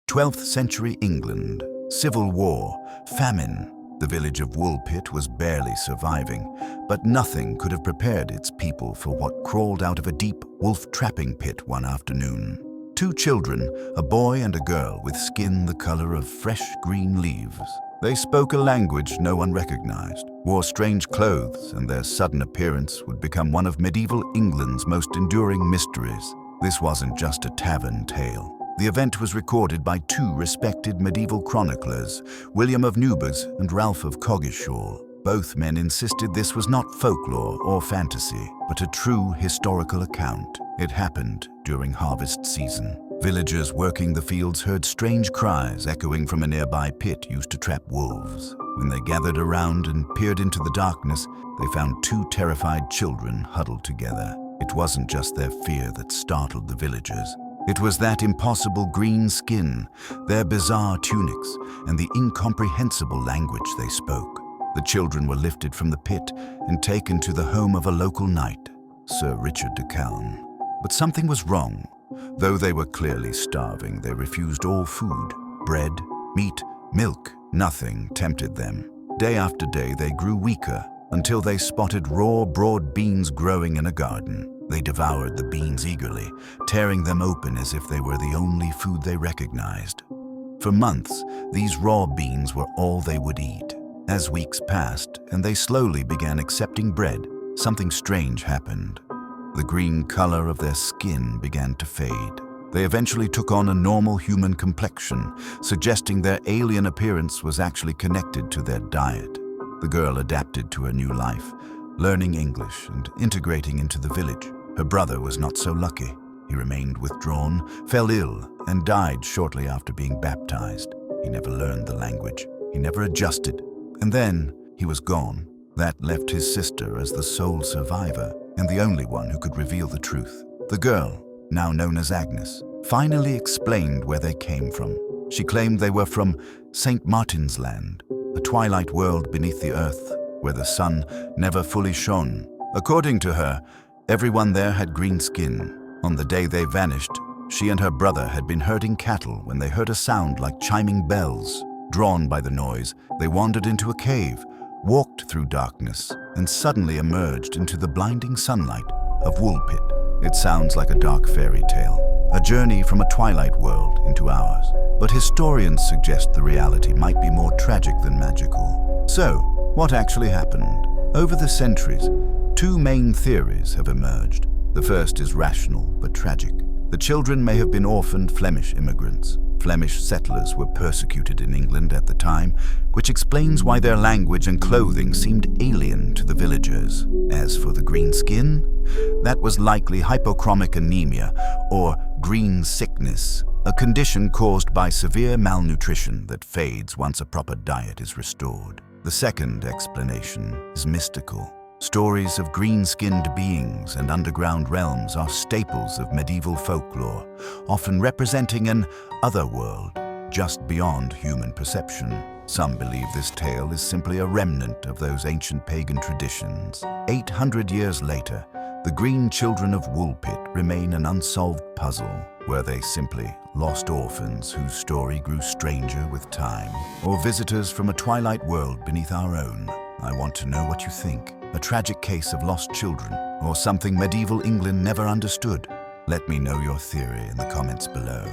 12th century England, civil war, famine. The village of Woolpit was barely surviving, but nothing could have prepared its people for what crawled out of a deep wolf-trapping pit one afternoon. Two children, a boy and a girl with skin the color of fresh green leaves. They spoke a language no one recognized, wore strange clothes, and their sudden appearance would become one of medieval England's most enduring mysteries. This wasn't just a tavern tale. The event was recorded by two respected medieval chroniclers, William of Newburgh and Ralph of Coggeshall. Both men insisted this was not folklore or fantasy, but a true historical account. It happened during harvest season. Villagers working the fields heard strange cries echoing from a nearby pit used to trap wolves. When they gathered around and peered into the darkness, they found two terrified children huddled together. It wasn't just their fear that startled the villagers. It was that impossible green skin, their bizarre tunics, and the incomprehensible language they spoke. The children were lifted from the pit and taken to the home of a local knight, Sir Richard de Calne. But something was wrong. Though they were clearly starving, they refused all food. Bread, meat, milk, nothing tempted them. Day after day, they grew weaker until they spotted raw, broad beans growing in a garden. They devoured the beans eagerly, tearing them open as if they were the only food they recognized. For months, these raw beans were all they would eat. As weeks passed and they slowly began accepting bread, something strange happened. The green color of their skin began to fade. They eventually took on a normal human complexion, suggesting their alien appearance was actually connected to their diet. The girl adapted to her new life, learning English and integrating into the village. Her brother was not so lucky. He remained withdrawn, fell ill, and died shortly after being baptized. He never learned the language. He never adjusted. And then he was gone. That left his sister as the sole survivor and the only one who could reveal the truth. The girl, now known as Agnes, finally explained where they came from. She claimed they were from St. Martin's Land, a twilight world beneath the earth where the sun never fully shone. According to her, everyone there had green skin. On the day they vanished, she and her brother had been herding cattle when they heard a sound like chiming bells. Drawn by the noise, they wandered into a cave, walked through darkness, and suddenly emerged into the blinding sunlight of Woolpit. It sounds like a dark fairy tale, a journey from a twilight world into ours. But historians suggest the reality might be more tragic than magical. So, what actually happened? Over the centuries, two main theories have emerged. The first is rational but tragic. The children may have been orphaned Flemish immigrants. Flemish settlers were persecuted in England at the time, which explains why their language and clothing seemed alien to the villagers. As for the green skin, that was likely hypochromic anemia or green sickness, a condition caused by severe malnutrition that fades once a proper diet is restored. The second explanation is mystical. Stories of green-skinned beings and underground realms are staples of medieval folklore, often representing an other world, just beyond human perception. Some believe this tale is simply a remnant of those ancient pagan traditions. 800 years later, the Green Children of Woolpit remain an unsolved puzzle. Were they simply lost orphans whose story grew stranger with time, or visitors from a twilight world beneath our own? I want to know what you think. A tragic case of lost children, or something medieval England never understood? Let me know your theory in the comments below.